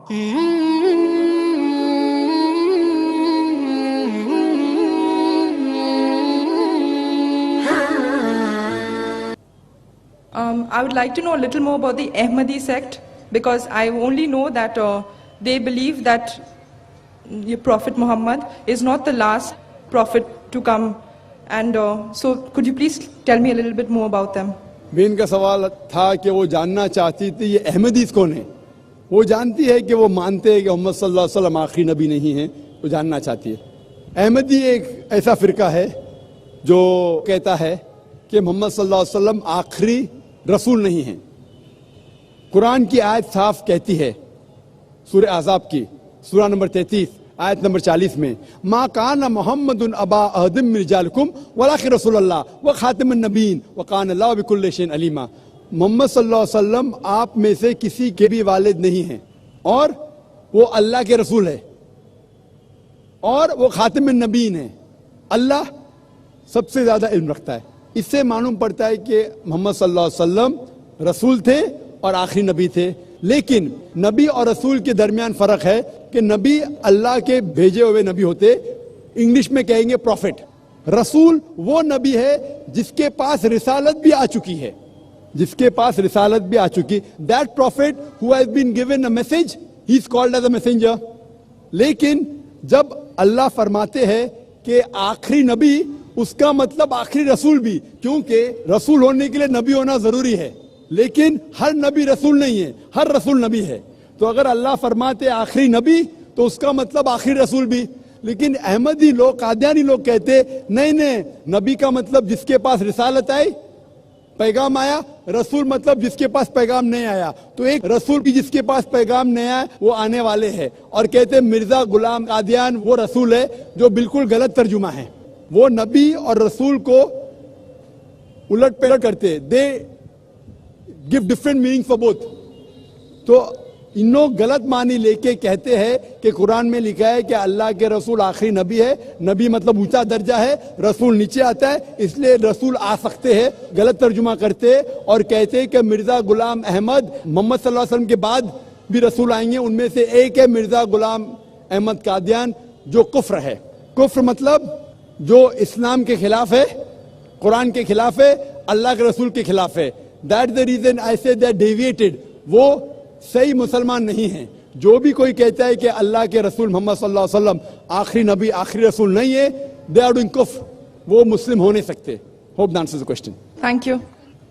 I would like to know a little more about the Ahmadi sect, because I only know that they believe that your Prophet Muhammad is not the last prophet to come. And so could you please tell me a little bit more about them? بین کا سوال تھا کہ وہ جاننا چاہتی تھی یہ احمدیز کون ہیں. وہ جانتی ہے کہ وہ مانتے ہیں کہ محمد صلی اللہ علیہ وسلم آخری نبی نہیں ہیں. وہ جاننا چاہتی ہے. احمدی ایک ایسا فرقہ ہے جو کہتا ہے کہ محمد صلی اللہ علیہ وسلم آخری رسول نہیں ہیں. قرآن کی آیت صاف کہتی ہے سورہ احزاب کی سورہ نمبر 33 آیت نمبر 40 میں ما کان محمد ابا احد من رجالکم ولکن رسول اللہ وخاتم النبیین وکان اللہ بکل شیء علیما. محمد صلی اللہ علیہ وسلم آپ میں سے کسی کے بھی والد نہیں ہیں اور وہ اللہ کے رسول ہے اور وہ خاتم النبیین ہے. اللہ سب سے زیادہ علم رکھتا ہے. اس سے معلوم پڑتا ہے کہ محمد صلی اللہ علیہ وسلم رسول تھے اور آخری نبی تھے. لیکن نبی اور رسول کے درمیان فرق ہے کہ نبی اللہ کے بھیجے ہوئے نبی ہوتے, انگلش میں کہیں گے پروفٹ. رسول وہ نبی ہے جس کے پاس رسالت بھی آ چکی ہے, جس کے پاس رسالت بھی آ چکی. That prophet who has been given a message, he is called as a messenger. لیکن جب اللہ فرماتے ہیں کہ آخری نبی, اس کا مطلب آخری رسول بھی, کیونکہ رسول ہونے کے لیے نبی ہونا ضروری ہے. لیکن ہر نبی رسول نہیں ہے, ہر رسول نبی ہے. تو اگر اللہ فرماتے آخری نبی تو اس کا مطلب آخری رسول بھی. لیکن احمدی لوگ, قادیانی لوگ کہتے نہیں, نبی کا مطلب جس کے پاس رسالت آئی, پیغام آیا. رسول مطلب جس کے پاس پیغام نہیں آیا. تو ایک رسول کی جس کے پاس پیغام نہیں آیا وہ آنے والے ہیں. اور کہتے مرزا غلام قادیان وہ رسول ہے, جو بالکل غلط ترجمہ ہے. وہ نبی اور رسول کو الٹ پلٹ کرتے. دے give different meaning for both. تو ان لوگ غلط معنی لے کے کہتے ہیں کہ قرآن میں لکھا ہے کہ اللہ کے رسول آخری نبی ہے. نبی مطلب اونچا درجہ ہے, رسول نیچے آتا ہے, اس لیے رسول آ سکتے ہیں. غلط ترجمہ کرتے اور کہتے کہ مرزا غلام احمد محمد صلی اللہ علیہ وسلم کے بعد بھی رسول آئیں گے. ان میں سے ایک ہے مرزا غلام احمد قادیان, جو کفر ہے. کفر مطلب جو اسلام کے خلاف ہے, قرآن کے خلاف ہے, اللہ کے رسول کے خلاف ہے. That's the reason I say they deviated. وہ صحیح مسلمان نہیں ہیں. جو بھی کوئی کہتا ہے کہ اللہ کے رسول محمد صلی اللہ علیہ وسلم آخری نبی آخری رسول نہیں ہے, they are doing kufr. وہ مسلم ہو نہیں سکتے. Hope that answers the question. Thank you.